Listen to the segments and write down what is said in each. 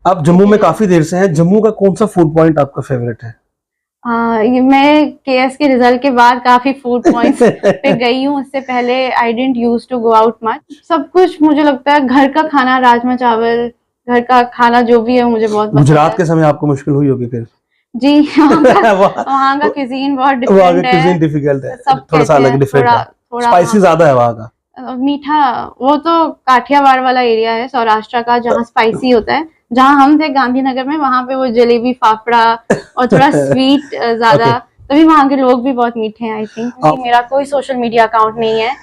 आप जम्मू में काफी देर से हैं, जम्मू का कौन सा फूड पॉइंट आपका फेवरेट है? मैं केएस के रिजल्ट के बाद काफी फूड पॉइंट्स पे गई हूँ। उससे पहले I didn't use to go out much. सब कुछ मुझे लगता है घर का खाना, राजमा चावल, घर का खाना जो भी है मुझे बहुत पसंद है। गुजरात के समय आपको मुश्किल हुई होगी फिर? जी, वहाँ का क्यूजीन बहुत डिफरेंट है। क्यूजीन डिफिकल्ट है, सब थोड़ा सा अलग कहते हैं डिफरेंट है, थोड़ा स्पाइसी ज्यादा है वहाँ का। मीठा। वो तो काठियावाड़ वाला एरिया है सौराष्ट्र का, जहाँ स्पाइसी होता है। जहाँ हम थे गांधीनगर में, वहाँ पे वो जलेबी फाफड़ा और थोड़ा स्वीट ज्यादा, तभी वहाँ के लोग भी बहुत मीठे हैं। आई थिंक मेरा कोई सोशल मीडिया अकाउंट नहीं है।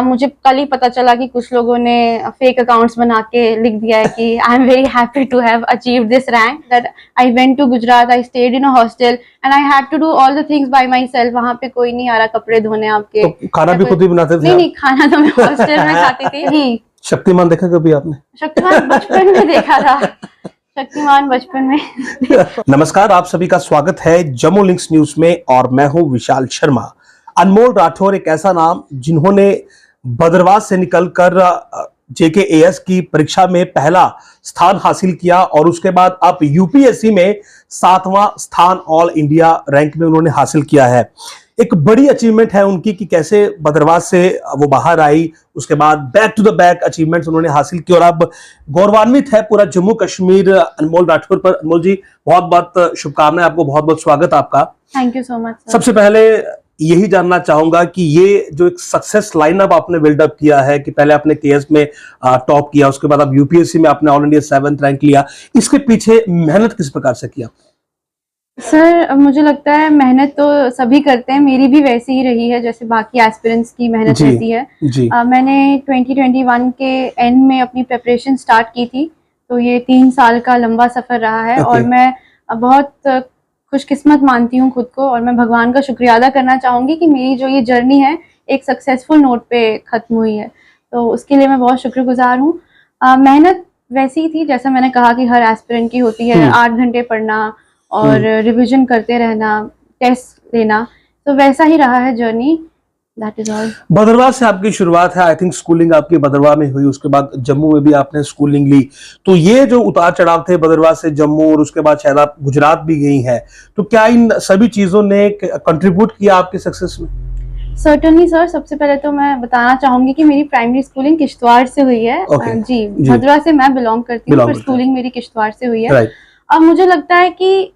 मुझे कल ही पता चला कि कुछ लोगों ने फेक अकाउंट्स बना के लिख दिया है कि I am very happy to have achieved this rank, that I went to Gujarat, I stayed in a hostel and I had to do all the things by myself. वहाँ पे कोई नहीं आ रहा कपड़े धोने आपके। तो खाना भी खुद ही बनाते थे? नहीं, खाना तो मैं हॉस्टल में खाती थी ही। शक्तिमान देखा कभी आपने? शक्तिमान बचपन में देखा था, शक्तिमान बचपन में। नमस्कार, आप सभी का स्वागत है जम्मू लिंक्स न्यूज में और मैं हूं विशाल शर्मा। अनमोल राठौर एक ऐसा नाम जिन्होंने भद्रवाह से निकलकर JKAS की परीक्षा में पहला स्थान हासिल किया और उसके बाद अब यूपीएससी में 7वां स्थान ऑल इंडिया रैंक में उन्होंने हासिल किया है। एक बड़ी अचीवमेंट है उनकी कि कैसे भद्रवाह से वो बाहर आई, उसके बाद back to the back achievements उन्होंने हासिल की और अब गौरवान्वित है पूरा जम्मू कश्मीर अनमोल राठौर पर। अनमोल जी, बहुत बहुत शुभकामनाएं, आपको बहुत बहुत स्वागत आपका। Thank you so much. सबसे पहले यही जानना चाहूंगा कि ये जो एक सक्सेस लाइनअप आपने बिल्डअप किया है कि पहले आपने केएस में टॉप किया, उसके बाद आप यूपीएससी में आपने ऑल इंडिया 7th रैंक लिया, इसके पीछे मेहनत किस प्रकार से किया? सर, मुझे लगता है मेहनत तो सभी करते हैं, मेरी भी वैसी ही रही है जैसे बाकी एस्पिरेंट्स की मेहनत रहती है। मैंने 2021 के एंड में अपनी प्रिपरेशन स्टार्ट की थी, तो ये 3 साल का लंबा सफर रहा है। और मैं बहुत खुशकिस्मत मानती हूँ खुद को और मैं भगवान का शुक्रिया अदा करना चाहूँगी कि मेरी जो ये जर्नी है एक सक्सेसफुल नोट पे ख़त्म हुई है, तो उसके लिए मैं बहुत शुक्रगुजार हूँ। मेहनत वैसी ही थी जैसा मैंने कहा कि हर एस्पिरेंट की होती है, 8 घंटे पढ़ना और रिवीजन करते रहना, टेस्ट देना, तो वैसा ही रहा है journey. That is all. Bhaderwah से आपकी शुरुआत है, आई थिंक स्कूलिंग आपकी भद्रवाह में हुई, उसके बाद जम्मू में भी आपने स्कूलिंग ली। तो ये जो उतार चढ़ाव थे भद्रवाह से जम्मू और उसके बाद शायद आप गुजरात भी गई हैं, तो क्या इन सभी चीजों ने कंट्रीब्यूट किया आपके सक्सेस में? Certainly sir. सबसे पहले तो मैं बताना चाहूंगी कि मेरी प्राइमरी स्कूलिंग किश्तवाड़ से हुई है। जी, भद्रवाह से मैं बिलोंग करती हूँ, पर स्कूलिंग मेरी किश्तवाड़ से हुई है। अब मुझे लगता है कि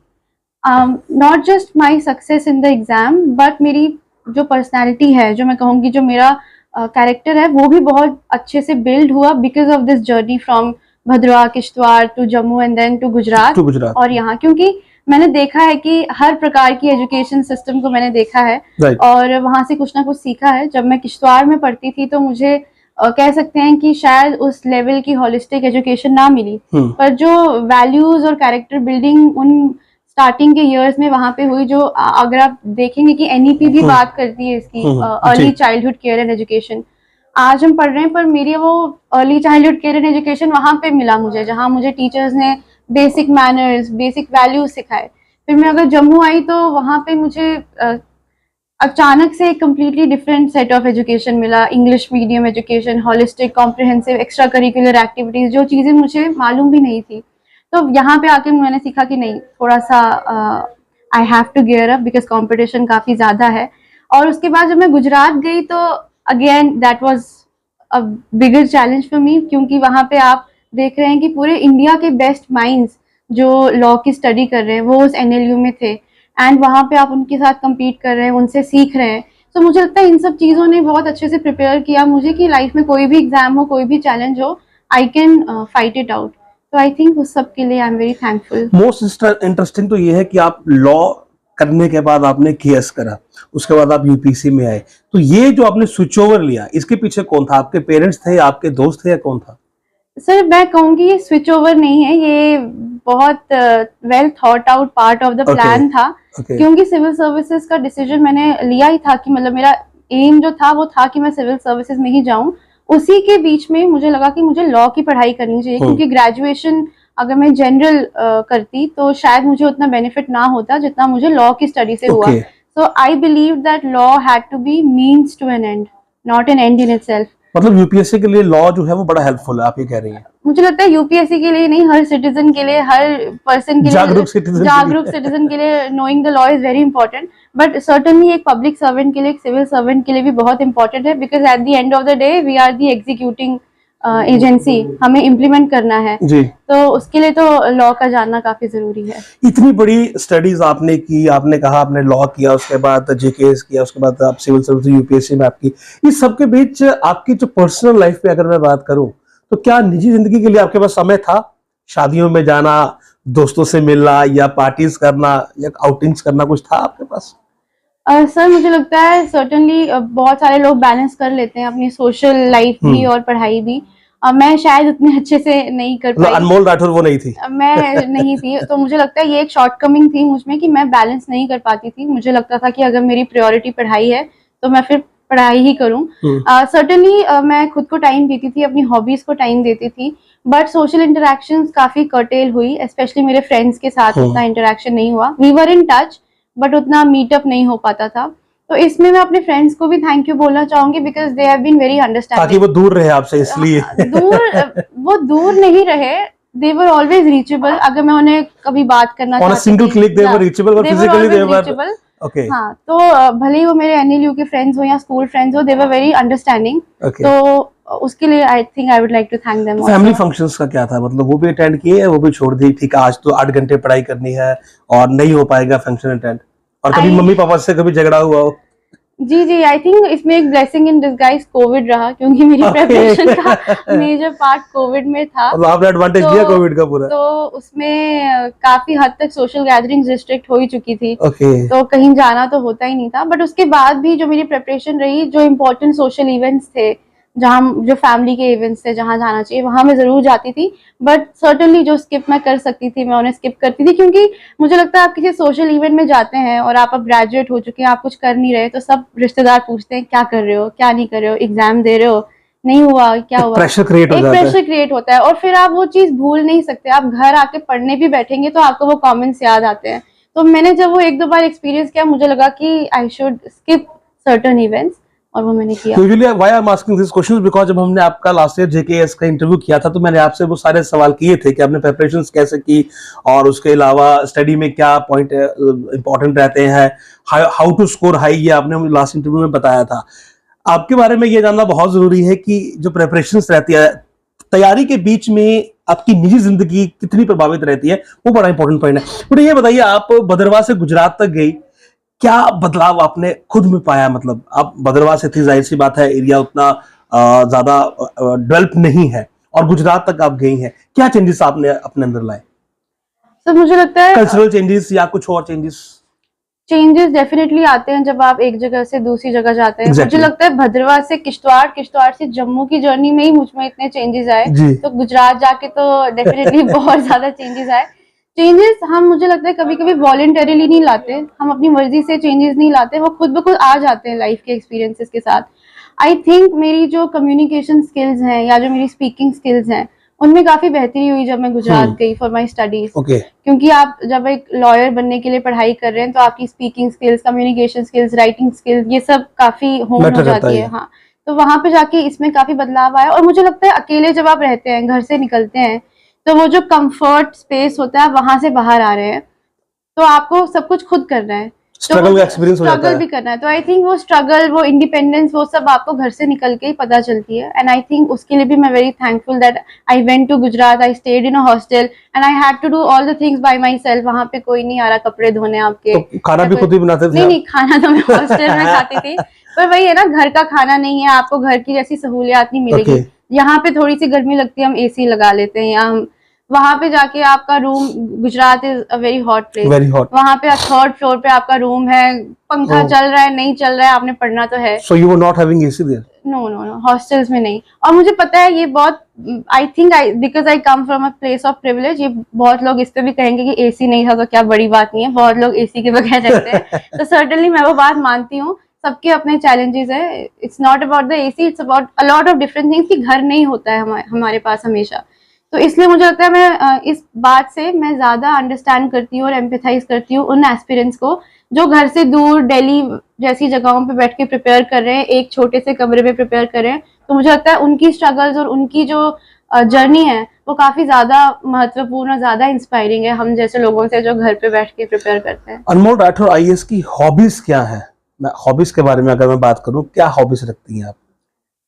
not just my success in the exam, but मेरी जो पर्सनैलिटी है, जो मैं कहूँगी जो मेरा कैरेक्टर है, वो भी बहुत अच्छे से बिल्ड हुआ because of this journey from Bhaderwah, Kishtwar to Jammu and then to Gujarat. और यहाँ क्योंकि मैंने देखा है कि हर प्रकार की एजुकेशन सिस्टम को मैंने देखा है और वहाँ से कुछ ना कुछ सीखा है। जब मैं किश्तवाड़ में पढ़ती थी तो मुझे कह सकते हैं कि शायद उस लेवल की होलिस्टिक एजुकेशन ना मिली, पर जो वैल्यूज और कैरेक्टर बिल्डिंग उन स्टार्टिंग के इयर्स में वहाँ पे हुई, जो अगर आप देखेंगे कि NEP भी बात करती है इसकी, early childhood care and education. आज हम पढ़ रहे हैं पर मेरी वो early childhood care and education वहाँ पे मिला मुझे, जहाँ मुझे टीचर्स ने बेसिक मैनर्स, बेसिक वैल्यूज सिखाए। फिर मैं अगर जम्मू आई तो वहाँ पे मुझे अचानक से एक completely different set of education मिला। English medium education, holistic, comprehensive, extra curricular activities, जो चीज़ें मुझे मालूम भी नहीं थी। तो यहाँ पे आके मैंने सीखा कि नहीं, थोड़ा सा I have to gear up because competition काफ़ी ज़्यादा है। और उसके बाद जब मैं गुजरात गई तो again that was a bigger challenge for me, क्योंकि वहाँ पे आप देख रहे हैं कि पूरे इंडिया के बेस्ट माइंड्स जो लॉ की स्टडी कर रहे हैं वो उस NLU में थे, एंड वहाँ पे आप उनके साथ कम्पीट कर रहे हैं, उनसे सीख रहे हैं। तो मुझे लगता है इन सब चीज़ों ने बहुत अच्छे से प्रिपेयर किया मुझे कि लाइफ में कोई भी एग्जाम हो, कोई भी चैलेंज हो, I can fight it out. तो आई थिंक उस सब के लिए आई am very thankful. Most interesting तो ये है कि आप लॉ करने के बाद आपने केएस करा, उसके बाद आप यूपीएससी में आए, तो ये जो आपने स्विच ओवर लिया, इसके पीछे कौन था? आपके पेरेंट्स थे, आपके दोस्त थे, या कौन था? सर, मैं कहूँगी ये स्विच ओवर नहीं है, ये बहुत well thought out part of the plan था। क्योंकि सिविल सर्विसेज का डिसीजन मैंने लिया ही था कि मतलब मेरा एम जो था वो था कि मैं सिविल सर्विसेज में ही जाऊं। उसी के बीच में मुझे लगा कि मुझे लॉ की पढ़ाई करनी चाहिए, क्योंकि ग्रेजुएशन अगर मैं जनरल करती तो शायद मुझे उतना बेनिफिट ना होता जितना मुझे लॉ की स्टडी से हुआ। So I believe that law had to be means to an end, not an end in itself. मतलब यूपीएससी के लिए लॉ जो है वो बड़ा हेल्पफुल है, आप ये कह रही हैं? मुझे लगता है यूपीएससी के लिए नहीं, हर सिटीजन के लिए, हर पर्सन के लिए, जागरूक सिटीजन के लिए knowing the law is very important. But certainly एक पब्लिक सर्वेंट के लिए, एक सिविल सर्वेंट के लिए भी बहुत इंपॉर्टेंट है, because at the end of the day we are the executing agency, हमें इम्प्लीमेंट करना है जी। तो उसके लिए तो लॉ का जानना काफी जरूरी है। इतनी बड़ी स्टडीज आपने की, आपने कहा आपने लॉ किया, उसके बाद जेकेएस किया, उसके बाद आप सिविल सर्विस यूपीएससी में आपकी, इस सब के बीच आपकी जो पर्सनल लाइफ पे अगर मैं बात करूं तो क्या निजी जिंदगी के लिए आपके पास समय था? शादियों में जाना, दोस्तों से मिलना, या पार्टीज करना, या आउटिंग्स करना, कुछ था आपके पास? सर मुझे लगता है सर्टेनली बहुत सारे लोग बैलेंस कर लेते हैं अपनी सोशल लाइफ भी और पढ़ाई भी। मैं शायद उतने अच्छे से नहीं कर पाई। अनमोल राठौर वो नहीं थी? मैं नहीं थी, तो मुझे लगता है ये एक शॉर्टकमिंग थी मुझमें कि मैं बैलेंस नहीं कर पाती थी। मुझे लगता था कि अगर मेरी प्रायोरिटी पढ़ाई है तो मैं फिर पढ़ाई ही करूं। सर्टेनली मैं खुद को टाइम देती थी, अपनी हॉबीज को टाइम देती थी, बट सोशल इंटरेक्शंस काफी कर्टेल हुई, स्पेशली मेरे फ्रेंड्स के साथ उतना इंटरेक्शन नहीं हुआ। We were in touch but उतना मीटअप नहीं हो पाता था। तो इसमें मैं अपने फ्रेंड्स को भी थैंक यू बोलना चाहूंगी, because they have been very understanding. ताकि वो दूर रहे आपसे, इसलिए वो दूर नहीं रहे, they were always reachable। अगर मैं उन्हें कभी बात करना चाहती थी, single click they were reachable, but physically they were reachable। okay। हाँ, तो भले ही वो मेरे एनएलयू के फ्रेंड्स हो या स्कूल फ्रेंड्स हो, they were very understanding। तो उसके लिए I think I would like to thank them. Family functions का क्या था, मतलब वो भी अटेंड किए, वो भी छोड़ दी? ठीक है, आज तो 8 घंटे पढ़ाई करनी है और नहीं हो पाएगा फंक्शन अटेंड, और कभी मम्मी पापा से कभी झगड़ा हुआ हो? जी, आई थिंक इसमें एक ब्लेसिंग इन डिस्गाइज कोविड रहा, क्योंकि मेरी प्रिपरेशन का मेजर पार्ट कोविड में था। तो आपने एडवांटेज लिया कोविड का पूरा? तो उसमें काफी हद तक सोशल गैदरिंग्स रिस्ट्रिक्ट हो ही चुकी थी। तो कहीं जाना तो होता ही नहीं था। बट उसके बाद भी जो मेरी प्रिपरेशन रही, जो इम्पोर्टेंट सोशल इवेंट्स थे, जहाँ जो फैमिली के इवेंट्स थे, जहाँ जाना चाहिए वहां मैं जरूर जाती थी। बट सर्टनली जो स्किप मैं कर सकती थी मैं उन्हें स्किप करती थी, क्योंकि मुझे लगता है आप किसी सोशल इवेंट में जाते हैं और आप अब ग्रेजुएट हो चुके हैं, आप कुछ कर नहीं रहे, तो सब रिश्तेदार पूछते हैं क्या कर रहे हो, क्या नहीं कर रहे हो, एग्जाम दे रहे हो, नहीं हुआ, क्या हुआ, प्रेशर क्रिएट होता है। और फिर आप वो चीज भूल नहीं सकते। आप घर आके पढ़ने भी बैठेंगे तो आपको वो कमेंट्स याद आते हैं। तो मैंने जब वो 1-2 बार एक्सपीरियंस किया, मुझे लगा कि I should skip certain events, और वो मैंने किया। Usually why I'm asking these questions because जब हमने आपका लास्ट ईयर जेकेएस का इंटरव्यू किया था तो मैंने आपसे वो सारे सवाल किए थे कि आपने प्रिपरेशंस कैसे की, और उसके अलावा स्टडी में क्या पॉइंट इंपॉर्टेंट रहते हैं, हाउ टू स्कोर हाई, ये आपने लास्ट इंटरव्यू में बताया था। आपके बारे में ये जानना बहुत जरूरी है कि जो प्रिपरेशंस रहती है, तैयारी के बीच में आपकी निजी जिंदगी कितनी प्रभावित रहती है, वो बड़ा इंपॉर्टेंट पॉइंट है। बट ये बताइए, आप भद्रवाह से गुजरात तक गई, क्या बदलाव आपने खुद में पाया? मतलब आप भद्रवाह से थी, जाहिर सी बात है एरिया उतना ज्यादा डेवलप नहीं है, और गुजरात तक आप गई हैं, क्या चेंजेस आपने अपने अंदर लाए? तो मुझे लगता है कल्चरल चेंजेस या कुछ और चेंजेस डेफिनेटली आते हैं जब आप एक जगह से दूसरी जगह जाते हैं। मुझे लगता है भद्रवाह से किश्तवाड़, किश्तवाड़ से जम्मू की जर्नी में ही मुझमें इतने चेंजेस आए, तो गुजरात जाके तो डेफिनेटली बहुत ज्यादा चेंजेस आए। चेंजेस हम, मुझे लगता है, कभी कभी वॉलंटरीली नहीं लाते, हम अपनी मर्जी से चेंजेस नहीं लाते, वो खुद ब खुद आ जाते हैं लाइफ के एक्सपीरियंसेस के साथ। आई थिंक मेरी जो कम्युनिकेशन स्किल्स हैं या जो मेरी स्पीकिंग स्किल्स हैं, उनमें काफी बेहतरी हुई जब मैं गुजरात गई फॉर माई स्टडीज। क्योंकि आप जब एक लॉयर बनने के लिए पढ़ाई कर रहे हैं तो आपकी speaking skills, communication skills, writing skills, ये सब काफी होम हो जाती है। हाँ, तो वहां पे जाके इसमें काफी बदलाव आया। और मुझे लगता है अकेले जब आप रहते हैं, घर से निकलते हैं, तो वो जो कंफर्ट स्पेस होता है, वहां से बाहर आ रहे हैं, तो आपको सब कुछ खुद करना है, स्ट्रगल का एक्सपीरियंस हो जाता है, स्ट्रगल भी करना है। तो आई थिंक वो स्ट्रगल, वो इंडिपेंडेंस, वो सब आपको घर से निकल के ही पता चलती है। एंड आई थिंक उसके लिए भी मैं very thankful that I went to Gujarat, I stayed in a hostel and I had to do all the things by myself. वहां पे कोई नहीं आ रहा कपड़े धोने आपके, तो खाना भी खुद ही बनाते थे? नहीं, खाना तो मैं हॉस्टल में खाती थी, पर वही है ना, घर का खाना नहीं है, आपको घर की जैसी सहूलियात नहीं मिलेगी। यहाँ पे थोड़ी सी गर्मी लगती है, हम एसी लगा लेते हैं, या हम वहां पे जाके आपका room, Gujarat is a very hot place, very hot. वहां पे 3rd फ्लोर पे आपका रूम है, पंखा चल रहा है, नहीं चल रहा है, आपने पढ़ना तो है। So you were not having AC there? No, hostels में नहीं। और मुझे पता है ये बहुत, I think because I come from a place of privilege, ये बहुत लोग इस पे भी कहेंगे कि एसी नहीं था तो क्या बड़ी बात नहीं है, बहुत लोग एसी के बगैर रहते हैं। तो सर्टेनली मैं वो बात मानती हूँ, सबके अपने चैलेंजेस है। It's not about the AC, it's about a lot of different things कि घर नहीं होता है हमारे पास हमेशा। तो इसलिए मुझे लगता है मैं इस बात से मैं ज्यादा अंडरस्टैंड करती हूँ और एम्पैथाइज करती हूँ उन एस्पिरेंट्स को जो घर से दूर दिल्ली जैसी जगहों पे बैठ के प्रिपेयर कर रहे हैं, एक छोटे से कमरे में प्रिपेयर कर रहे हैं। तो मुझे लगता है उनकी स्ट्रगल्स और उनकी जो जर्नी है वो काफी ज्यादा महत्वपूर्ण, ज्यादा इंस्पायरिंग है हम जैसे लोगों से जो घर पे बैठ के प्रिपेयर करते हैं। अनमोल राठौर आईएएस की हॉबीज क्या है? मैं हॉबीज के बारे में अगर मैं बात करूं, क्या हॉबीज रखती हैं आप?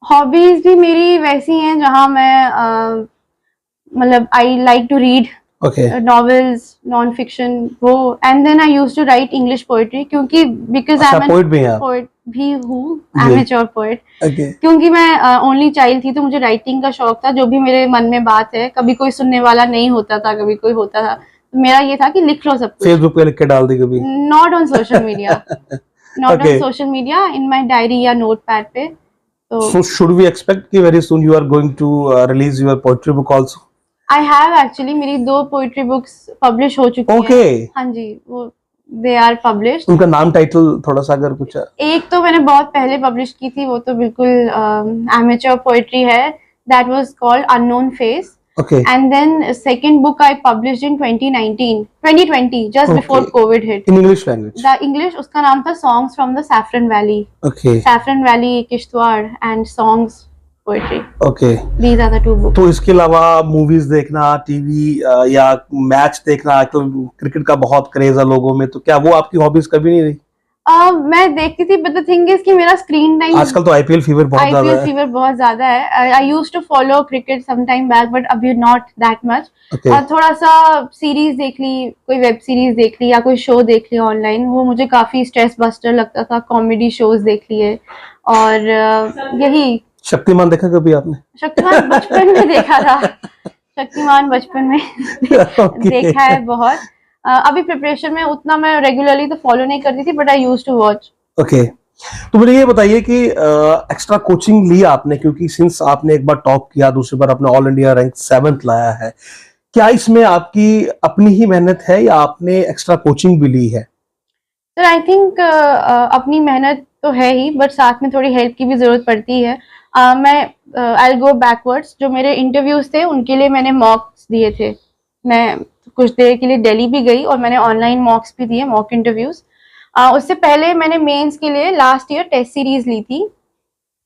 हॉबीज भी मेरी वैसी हैं जहां मैं मतलब I like to read novels, non fiction, वो and then I used to write English poetry, क्योंकि बिकॉज आई एम पोएट भी हैं आप? पोएट भी हूँ, एमेच्योर पोएट। Okay. क्योंकि मैं ओनली चाइल्ड थी तो मुझे राइटिंग का शौक था। जो भी मेरे मन में बात है, कभी कोई सुनने वाला नहीं होता था, कभी कोई होता था, तो मेरा ये था कि लिख लो सब कुछ। फेसबुक पे लिख के डाल दी कभी? Not on social media, not on social media, in my diary या नोटपैड पे। So should we expect कि very soon you are going to release your poetry book also? I have actually, मेरी 2 poetry books publish हो चुकी हैं। हाँ जी, वो they are published. उनका नाम, टाइटल थोड़ा सा अगर कुछ? एक तो मैंने बहुत पहले पब्लिश की थी, वो तो बिल्कुल एमेच्योर पोएट्री है, that was called unknown face. Okay. And then second book I published in 2020, just before COVID hit. In English language? The English, उसका नाम था Songs from the Saffron Valley. Okay. Saffron Valley, Kishtwar, and Songs Poetry. Okay. These are the 2 books. तो इसके अलावा movies देखना, TV या match देखना, तो क्रिकेट का बहुत क्रेज है लोगों में, तो क्या वो आपकी हॉबीज कभी नहीं रही? मैं देखती थी, बट द थिंग इज कि मेरा स्क्रीन टाइम, आजकल तो आईपीएल फीवर बहुत ज्यादा है। I used to follow cricket some time back, but अभी नॉट दैट मच। थोड़ा सा सीरीज देख ली, कोई वेब सीरीज देख ली या कोई शो देख लिया ऑनलाइन, वो मुझे काफी स्ट्रेस बस्टर लगता था। कॉमेडी शोज देख लिए, और यही। शक्तिमान देखा कभी आपने? शक्तिमान बचपन में देखा था। शक्तिमान बचपन में देखा है बहुत। अभी प्रिपरेशन में उतना मैं रेगुलरली तो फॉलो नहीं करती थी, but I used to watch. Okay, तो मुझे ये बताइए कि एक्स्ट्रा कोचिंग ली आपने, क्योंकि सिंस आपने एक बार टॉप किया, दूसरी बार अपने ऑल इंडिया रैंक 7th लाया है, क्या इसमें आपकी अपनी ही मेहनत है या आपने एक्स्ट्रा कोचिंग भी ली है? सर आई थिंक अपनी मेहनत तो है ही, बट साथ में थोड़ी हेल्प की भी जरूरत पड़ती है। मैं आई गो बैकवर्ड्स, जो मेरे इंटरव्यूज थे उनके लिए मैंने मॉक्स दिए थे। मैं कुछ देर के लिए दिल्ली भी गई और मैंने ऑनलाइन मॉक्स भी दिए, मॉक इंटरव्यूज। उससे पहले मैंने मेंस के लिए लास्ट ईयर टेस्ट सीरीज ली थी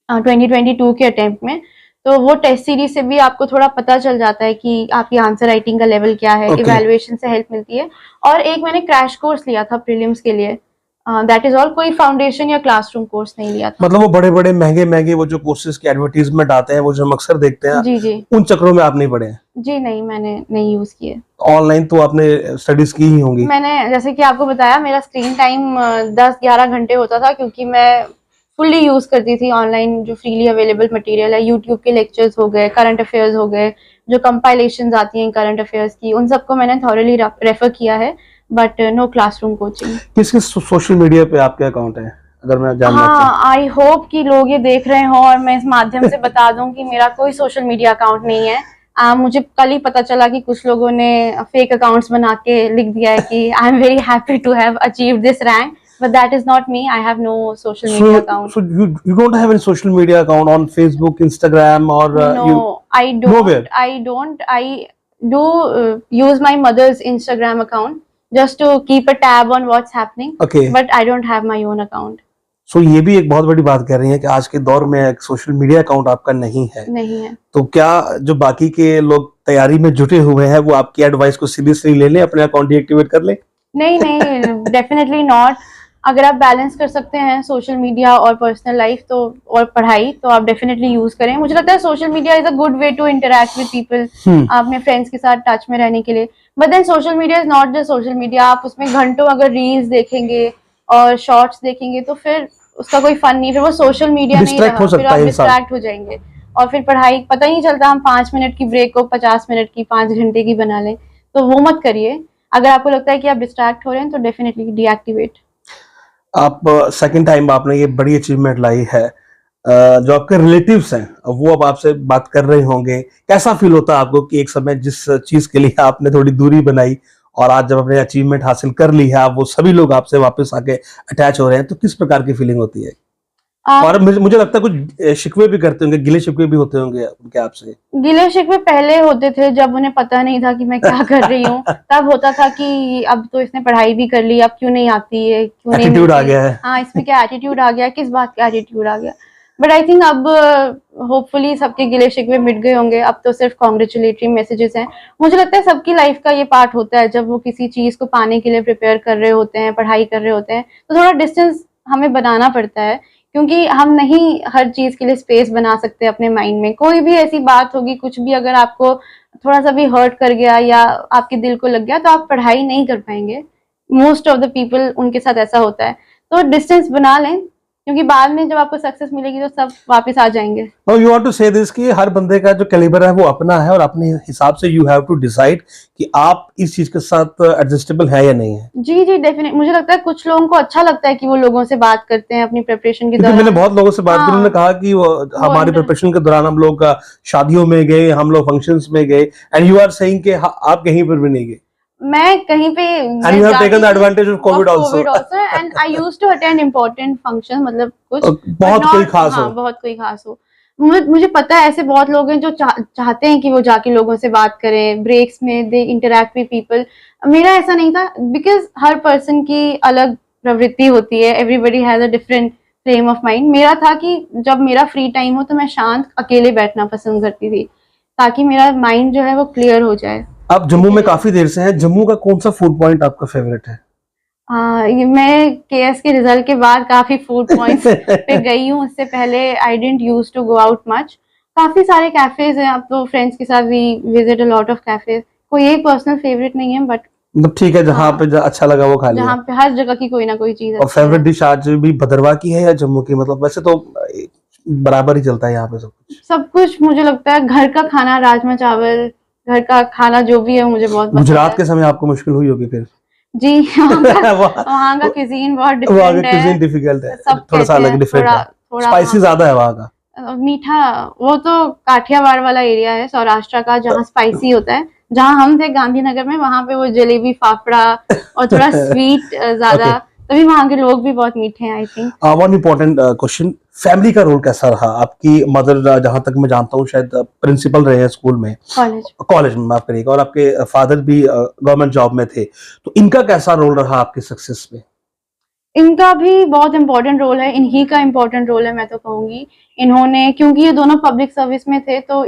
2022 के अटेम्प्ट में। तो वो टेस्ट सीरीज से भी आपको थोड़ा पता चल जाता है कि आपकी आंसर राइटिंग का लेवल क्या है। इवैल्यूएशन से हेल्प मिलती है। और एक मैंने क्रैश कोर्स लिया था प्रीलिम्स के लिए, दैट इज ऑल। कोई फाउंडेशन या क्लासरूम कोर्स नहीं लिया था। मतलब वो बड़े बड़े महंगे वो जो कोर्सेज के एडवर्टीजमेंट आते हैं, वो जो हम अक्सर देखते हैं, जी जी, उन चक्रों में आप नहीं पड़े हैं? जी नहीं, मैंने नहीं यूज किए। ऑनलाइन तो आपने स्टडीज की ही होंगी? मैंने जैसे कि आपको बताया, मेरा स्क्रीन टाइम 10-11 घंटे होता था, क्योंकि मैं फुल्ली यूज करती थी ऑनलाइन जो फ्रीली अवेलेबल मटेरियल है। यूट्यूब के लेक्चर्स हो गए, करंट अफेयर्स हो गए, जो कंपाइलेशंस आती हैं करंट अफेयर्स की, उन सबको मैंने थॉरली रेफर किया है, बट नो क्लासरूम कोचिंग। किस किस सोशल मीडिया पे आपके अकाउंट है, अगर मैं जानना चाहूं? हाँ, आई होप कि लोग ये देख रहे हो और मैं इस माध्यम से बता दूं कि मेरा कोई सोशल मीडिया अकाउंट नहीं है। मुझे कल ही पता चला कि कुछ लोगों ने फेक अकाउंट्स बना के लिख दिया है कि I am very happy to have achieved this rank, but that is not me. I have no social media account. So you don't have any social media account on Facebook, Instagram, or no, I don't. Nowhere. I don't. I do use my mother's Instagram account just to keep a tab on what's happening. Okay. But I don't have my own account. So ये भी एक बहुत बड़ी बात कह रही हैं कि आज के दौर में एक सोशल मीडिया अकाउंट आपका नहीं है। नहीं है। तो क्या जो बाकी के लोग तैयारी में जुटे हुए हैं वो आपकी एडवाइस को सीरियसली ले लें, अपने अकाउंट डीएक्टिवेट कर लें? नहीं नहीं, डेफिनेटली नॉट। अगर आप बैलेंस कर सकते हैं सोशल मीडिया और पर्सनल लाइफ तो और पढ़ाई, तो आप डेफिनेटली यूज करें। मुझे लगता है social media is a good way to interact with people, अपने फ्रेंड्स के साथ टच में रहने के लिए। But then social media is not just social media. आप उसमें घंटों अगर रील्स देखेंगे और शॉर्ट्स देखेंगे तो फिर उसका कोई फन नहीं, फिर वो सोशल मीडिया नहीं रहा, फिर आप डिस्ट्रैक्ट हो जाएंगे और फिर पढ़ाई पता ही नहीं चलता। हम 5 मिनट की ब्रेक को 50 मिनट की, 5 घंटे की बना लें, तो वो मत करिए। अगर आपको लगता है कि आप डिस्ट्रैक्ट हो रहे हैं तो डेफिनेटली डीएक्टिवेट। आप सेकंड टाइम आपने ये बड़ी अचीवमेंट लाई है, जो आपके रिलेटिव्स हैं वो अब आपसे बात कर रहे होंगे, कैसा फील होता है आपको कि एक समय जिस चीज के लिए आपने थोड़ी दूरी बनाई और आज जब अपने अचीवमेंट हासिल कर ली है, आप वो सभी लोग आपसे वापस आके अटैच हो रहे हैं, तो किस प्रकार की फीलिंग होती है? और मुझे लगता है कुछ शिकवे भी करते होंगे, गिले शिकवे भी होते होंगे उनके आपसे? गिले शिकवे पहले होते थे जब उन्हें पता नहीं था कि मैं क्या कर रही हूँ। तब होता था कि अब तो इसने पढ़ाई भी कर ली, अब क्यों नहीं आती है, क्यों नहीं एटीट्यूड आ गया है। हाँ, इसमें क्या एटीट्यूड आ गया, किस बात का एटीट्यूड आ गया। बट आई थिंक अब होपफुली सबके गिले शिकवे मिट गए होंगे, अब तो सिर्फ कॉन्ग्रेचुलेटरी मैसेजेस हैं। मुझे लगता है सबकी लाइफ का ये पार्ट होता है, जब वो किसी चीज को पाने के लिए प्रिपेयर कर रहे होते हैं, पढ़ाई कर रहे होते हैं, तो थोड़ा डिस्टेंस हमें बनाना पड़ता है, क्योंकि हम नहीं हर चीज के लिए स्पेस बना सकते अपने माइंड में। कोई भी ऐसी बात होगी, कुछ भी अगर आपको थोड़ा सा भी हर्ट कर गया या आपके दिल को लग गया, तो आप पढ़ाई नहीं कर पाएंगे। मोस्ट ऑफ द पीपल, उनके साथ ऐसा होता है। तो डिस्टेंस बना लें, क्योंकि बाद में जब आपको सक्सेस मिलेगी तो सब वापस आ जाएंगे। No, you want to say this कि हर बंदे का जो कैलिबर है वो अपना है, और अपने हिसाब से यू हैव टू डिसाइड कि आप इस चीज के साथ एडजस्टेबल है या नहीं है। जी जी, डेफिनेट। मुझे लगता है कुछ लोगों को अच्छा लगता है कि वो लोगों से बात करते हैं अपनी प्रिपरेशन के क्योंकि दौरान। मैंने बहुत लोगों से बात की, हाँ, उन्होंने कहा कि वो हमारी प्रिपरेशन के दौरान हम लोग शादियों में गए, हम लोग फंक्शंस में गए, एंड यू आर सेइंग कि आप कहीं पर भी नहीं गए। मैं कहीं पे And you have taken the advantage of COVID also. and I used to attend important functions, मतलब कुछ बहुत कोई खास हो। हाँ, बहुत कोई खास हो। मुझे पता है ऐसे बहुत लोग हैं जो चाहते हैं कि वो जाके लोगों से बात करें, ब्रेक्स में दे इंटरेक्ट विद पीपल। मेरा ऐसा नहीं था, बिकॉज हर पर्सन की अलग प्रवृत्ति होती है, everybody has a different frame of mind. मेरा था कि जब मेरा फ्री टाइम हो तो मैं शांत अकेले बैठना पसंद करती थी, ताकि मेरा माइंड जो है वो क्लियर हो जाए। आप जम्मू में काफी देर से हैं, जम्मू का कौन सा फूड पॉइंट आपका फेवरेट है? मैं केएस के रिजल्ट के बाद काफी फूड पॉइंट्स पे गई हूँ, उससे पहले I didn't use to go out much. काफी सारे कैफेज हैं, अब तो फ्रेंड्स के साथ भी visit a lot of cafes. कोई एक पर्सनल फेवरेट नहीं है, बट मतलब ठीक है, जहाँ पे अच्छा लगा वो खा लिया। जहाँ पे हर जगह की कोई ना कोई चीज। और फेवरेट डिश आज भी भदरवा की है या जम्मू की? मतलब वैसे तो बराबर ही चलता है यहाँ पे सब कुछ। सब कुछ मुझे लगता है घर का खाना, राजमा चावल, घर का खाना जो भी है मुझे बहुत पसंद है। गुजरात के समय आपको मुश्किल हुई होगी फिर? जी, वहाँ का क्यूजीन बहुत डिफरेंट है। क्यूजीन डिफिकल्ट है, सब थोड़ा सा अलग डिफरेंट है, स्पाइसी ज्यादा है वहाँ का। मीठा, वो तो काठियावाड़ वाला एरिया है सौराष्ट्र का, जहाँ स्पाइसी होता है। जहाँ हम थे गांधीनगर में, वहाँ पे वो जलेबी फाफड़ा और थोड़ा स्वीट ज्यादा, तभी वहाँ के लोग भी बहुत मीठे हैं। I think one important question, family का रोल कैसा रहा? आपकी मदर जहां तक मैं जानता हूँ शायद प्रिंसिपल रहे हैं स्कूल में, कॉलेज में माफ करिएगा, और आपके फादर भी गवर्नमेंट जॉब में थे, तो इनका कैसा रोल रहा आपके सक्सेस में? इनका भी बहुत इंपॉर्टेंट रोल है, इन्हीं का इंपॉर्टेंट रोल है मैं तो कहूंगी। इन्होंने, क्योंकि ये दोनों पब्लिक सर्विस में थे, तो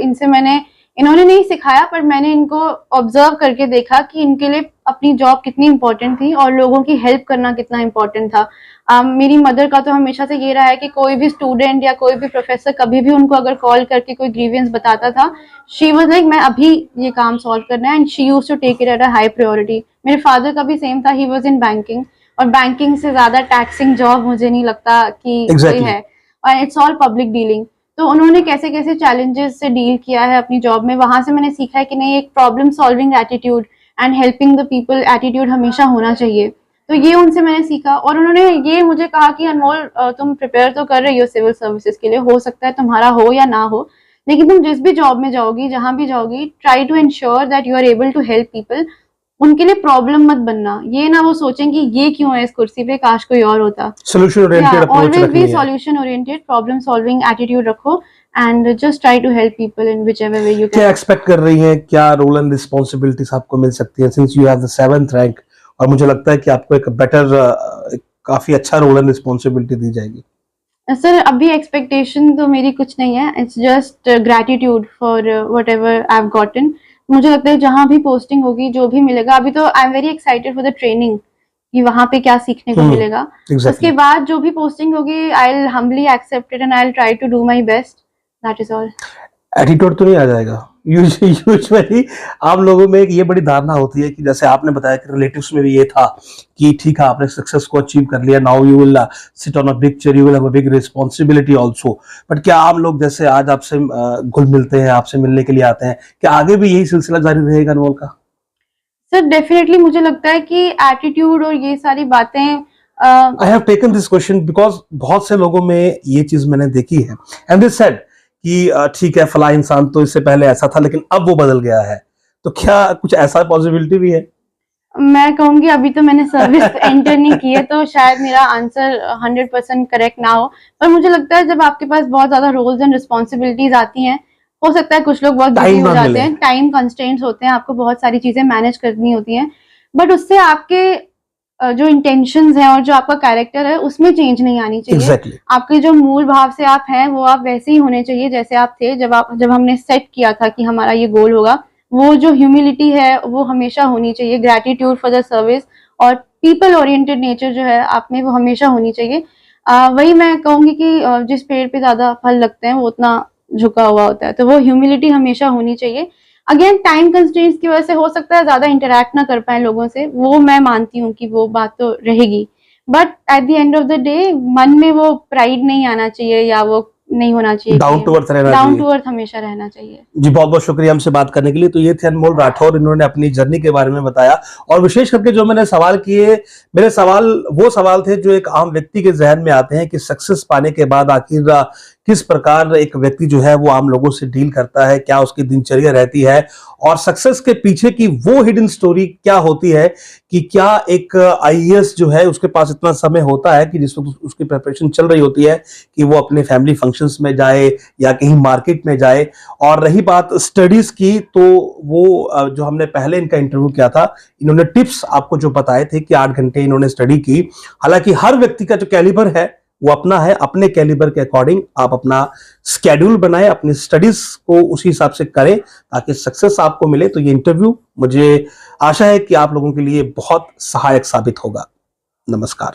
इन्होंने नहीं सिखाया, पर मैंने इनको ऑब्जर्व करके देखा कि इनके लिए अपनी जॉब कितनी इंपॉर्टेंट थी और लोगों की हेल्प करना कितना इंपॉर्टेंट था। मेरी मदर का तो हमेशा से ये रहा है कि कोई भी स्टूडेंट या कोई भी प्रोफेसर कभी भी उनको अगर कॉल करके कोई ग्रीवियंस बताता था, शी वाज लाइक मैं अभी ये काम सॉल्व करना है, and she used to take it at a high priority. मेरे फादर का भी सेम था, ही वाज इन बैंकिंग, और बैंकिंग से ज्यादा टैक्सिंग जॉब मुझे नहीं लगता कि कोई है, और इट्स ऑल पब्लिक डीलिंग। तो उन्होंने कैसे कैसे चैलेंजेस से डील किया है अपनी जॉब में, वहां से मैंने सीखा है कि नहीं, एक problem solving attitude and helping the people attitude हमेशा होना चाहिए। तो ये उनसे मैंने सीखा, और उन्होंने ये मुझे कहा कि अनमोल, तुम प्रिपेयर तो कर रही हो सिविल सर्विसेज के लिए, हो सकता है तुम्हारा हो या ना हो, लेकिन तुम जिस भी जॉब में जाओगी, जहां भी जाओगी, try to ensure that you are able to help people. उनके लिए प्रॉब्लम मत बनना, ये ना वो सोचें कि ये क्यों है इस कुर्सी पे, काश कोई और होता। सॉल्यूशन ओरिएंटेड अप्रोच रखनी है, always be solution oriented, problem solving attitude रखो, and just try to help people in whichever way you can. क्या एक्सपेक्ट कर रही हैं, क्या रोल एंड रिस्पांसिबिलिटीज आपको मिल सकती है since you have the 7th rank, और मुझे लगता है कि आपको एक बेटर, काफी अच्छा रोल एंड रिस्पांसिबिलिटी दी जाएगी? सर, अभी एक्सपेक्टेशन तो मेरी कुछ नहीं है, it's just gratitude for whatever I have gotten. मुझे लगता है जहां भी पोस्टिंग होगी, जो भी मिलेगा, अभी तो आई am very excited for the training कि वहां पे क्या सीखने को मिलेगा। उसके बाद जो भी पोस्टिंग होगी, I will humbly accept it and I will try to do my best, that is all. Attitude तो नहीं आ जाएगा? यूजुअली आप लोगों में एक ये बड़ी धारणा होती है कि जैसे आपने बताया कि रिलेटिव्स में भी ये था कि ठीक है, आपने सक्सेस को अचीव कर लिया, now you will sit on a big chair, you will have a big responsibility also. But क्या आम लोग जैसे आज आपसे घुल मिलते हैं, आपसे मिलने के लिए आते हैं, क्या आगे भी यही सिलसिला जारी रहेगा अनमोल का? सर, डेफिनेटली मुझे लगता है कि एटीट्यूड और ये सारी बातें, I have taken this question because बहुत से लोगों में ये चीज मैंने देखी है, एंड दे सेड कि ठीक है, फला इंसान तो इससे पहले ऐसा था लेकिन अब वो बदल गया है, तो क्या कुछ ऐसा पॉसिबिलिटी भी है? मैं कहूंगी अभी तो मैंने सर्विस एंटर नहीं की है, तो शायद मेरा आंसर 100% करेक्ट ना हो, पर मुझे लगता है जब आपके पास बहुत ज्यादा रोल्स एंड रिस्पॉन्सिबिलिटीज आती हैं, हो सकता है कुछ लोग बहुत बिजी हो जाते हैं, टाइम कंस्ट्रेंट्स होते हैं, आपको बहुत सारी चीजें मैनेज करनी होती हैं, बट उससे आपके जो इंटेंशंस हैं और जो आपका कैरेक्टर है उसमें चेंज नहीं आनी चाहिए। Exactly. आपके जो मूल भाव से आप हैं वो आप वैसे ही होने चाहिए जैसे आप थे जब हमने सेट किया था कि हमारा ये गोल होगा। वो जो ह्यूमिलिटी है वो हमेशा होनी चाहिए, ग्रैटिट्यूड फॉर द सर्विस और पीपल ओरिएंटेड नेचर जो है आप में वो हमेशा होनी चाहिए। वही मैं कहूंगी कि जिस पेड़ पे ज्यादा फल लगते हैं वो उतना झुका हुआ होता है, तो वो ह्यूमिलिटी हमेशा होनी चाहिए। अगेन टाइम कंस्ट्रेंट्स की वजह से हो सकता है ज्यादा इंटरेक्ट ना कर पाए लोगों से, वो मैं मानती हूँ कि वो बात तो रहेगी, but at the end of the day मन में वो प्राइड नहीं आना चाहिए या वो नहीं होना चाहिए, डाउन टू अर्थ रहना डाउन चाहिए। टू अर्थ हमेशा रहना चाहिए। जी बहुत बहुत शुक्रिया हमसे बात करने के लिए। तो ये थे अनमोल राठौर, इन्होंने अपनी जर्नी के बारे में बताया और विशेष करके जो मैंने सवाल किए, मेरे सवाल वो सवाल थे जो एक आम व्यक्ति के जहन में आते हैं कि सक्सेस पाने के बाद आखिर किस प्रकार एक व्यक्ति जो है वो आम लोगों से डील करता है, क्या उसकी दिनचर्या रहती है और सक्सेस के पीछे की वो हिडन स्टोरी क्या होती है कि क्या एक आईएएस जो है उसके पास इतना समय होता है कि जिस वक्त उसकी प्रिपरेशन चल रही होती है कि वो अपने फैमिली फंक्शंस में जाए या कहीं मार्केट में जाए। और रही बात स्टडीज की, तो वो जो हमने पहले इनका इंटरव्यू किया था, इन्होंने टिप्स आपको जो बताए थे कि 8 घंटे इन्होंने स्टडी की। हालांकि हर व्यक्ति का जो कैलिबर है वो अपना है, अपने कैलिबर के अकॉर्डिंग आप अपना स्केड्यूल बनाएं, अपनी स्टडीज को उसी हिसाब से करें ताकि सक्सेस आपको मिले। तो ये इंटरव्यू मुझे आशा है कि आप लोगों के लिए बहुत सहायक साबित होगा। नमस्कार।